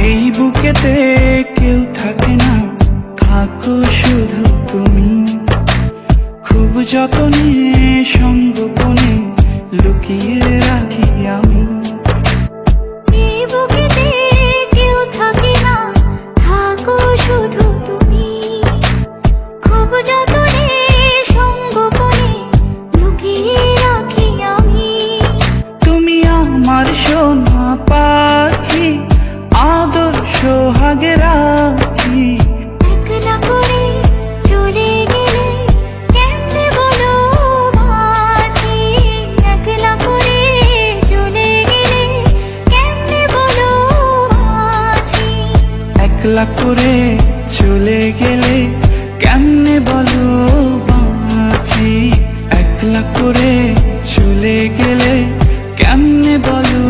এই বুকেতে কেউ থাকে না, থাকো শুধু তুমি। খুব যতনে সঙ্গোপনে লুকিয়ে রাখি আমি। এই বুকেতে কেউ থাকে না, থাকো শুধু তুমি। খুব যতনে সঙ্গোপনে লুকিয়ে রাখি আমি। তুমি আমার সোনা পাখি, আদর সোহাগে রাখি। একলা করে চলে গেলে কেমনে বলো বাঁচি। একলা করে চলে গেলে কেমনে বলো বাঁচি। একলা করে চলে গেলে কেমনে বলো বাঁচি। একলা করে চলে গেলে কেমনে বলো